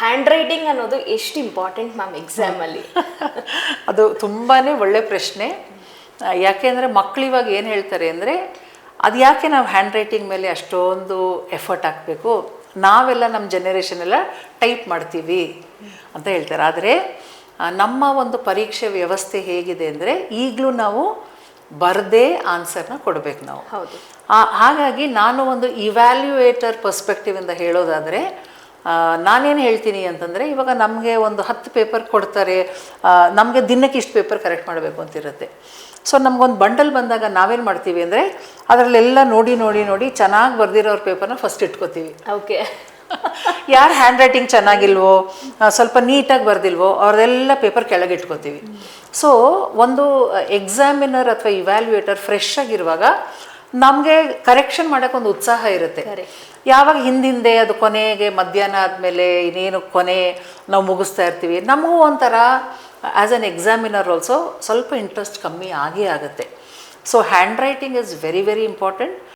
Hand writing ಅನ್ನೋದು ಎಷ್ಟು important ma'am ಎಕ್ಸಾಮಲ್ಲಿ? ಅದು ತುಂಬಾ ಒಳ್ಳೆ ಪ್ರಶ್ನೆ. ಯಾಕೆಂದರೆ ಮಕ್ಕಳು ಇವಾಗ ಏನು ಹೇಳ್ತಾರೆ ಅಂದರೆ, ಅದು ಯಾಕೆ ನಾವು ಹ್ಯಾಂಡ್ ರೈಟಿಂಗ್ ಮೇಲೆ ಅಷ್ಟೊಂದು ಎಫರ್ಟ್ ಹಾಕಬೇಕು, ನಾವೆಲ್ಲ ನಮ್ಮ ಜನ್ರೇಷನ್ ಎಲ್ಲ ಟೈಪ್ ಮಾಡ್ತೀವಿ ಅಂತ ಹೇಳ್ತಾರೆ. ಆದರೆ ನಮ್ಮ ಒಂದು ಪರೀಕ್ಷೆ ವ್ಯವಸ್ಥೆ ಹೇಗಿದೆ ಅಂದರೆ, ಈಗಲೂ ನಾವು ಬರದೇ ಆನ್ಸರ್ನ ಕೊಡಬೇಕು ನಾವು. ಹೌದು. ಹಾಗಾಗಿ ನಾನು ಒಂದು ಇವ್ಯಾಲ್ಯೂಯೇಟರ್ ಪರ್ಸ್ಪೆಕ್ಟಿವಿಂದ ಹೇಳೋದಾದರೆ, ನಾನೇನು ಹೇಳ್ತೀನಿ ಅಂತಂದರೆ, ಇವಾಗ ನಮಗೆ ಒಂದು 10 ಪೇಪರ್ ಕೊಡ್ತಾರೆ, ನಮಗೆ ದಿನಕ್ಕೆ ಇಷ್ಟು ಪೇಪರ್ ಕರೆಕ್ಟ್ ಮಾಡಬೇಕು ಅಂತಿರುತ್ತೆ. ಸೊ ನಮಗೊಂದು ಬಂಡಲ್ ಬಂದಾಗ ನಾವೇನು ಮಾಡ್ತೀವಿ ಅಂದರೆ, ಅದರಲ್ಲೆಲ್ಲ ನೋಡಿ ನೋಡಿ ನೋಡಿ ಚೆನ್ನಾಗಿ ಬರೆದಿರೋರ ಪೇಪರ್ನ ಫಸ್ಟ್ ಇಟ್ಕೋತೀವಿ. ಓಕೆ. ಯಾರು ಹ್ಯಾಂಡ್ ರೈಟಿಂಗ್ ಚೆನ್ನಾಗಿಲ್ವೋ, ಸ್ವಲ್ಪ ನೀಟಾಗಿ ಬರೆದಿಲ್ವೋ ಅವ್ರದೆಲ್ಲ ಪೇಪರ್ ಕೆಳಗೆ ಇಟ್ಕೋತೀವಿ. ಸೊ ಒಂದು ಎಕ್ಸಾಮಿನರ್ ಅಥವಾ ಇವ್ಯಾಲ್ಯೂಯೇಟರ್ ಫ್ರೆಶ್ ಆಗಿರುವಾಗ ನಮಗೆ ಕರೆಕ್ಷನ್ ಮಾಡೋಕ್ಕೊಂದು ಉತ್ಸಾಹ ಇರುತ್ತೆ. ಯಾವಾಗ ಹಿಂದಿಂದೆ ಅದು ಕೊನೆಗೆ ಮಧ್ಯಾಹ್ನ ಆದಮೇಲೆ ಇನ್ನೇನು ಕೊನೆ ನಾವು ಮುಗಿಸ್ತಾ ಇರ್ತೀವಿ, ನಮಗೂ ಒಂಥರ ಆ್ಯಸ್ ಅನ್ ಎಕ್ಸಾಮಿನರ್ ಆಲ್ಸೋ ಸ್ವಲ್ಪ ಇಂಟ್ರೆಸ್ಟ್ ಕಮ್ಮಿ ಆಗೇ ಆಗುತ್ತೆ. So hand writing is very very important.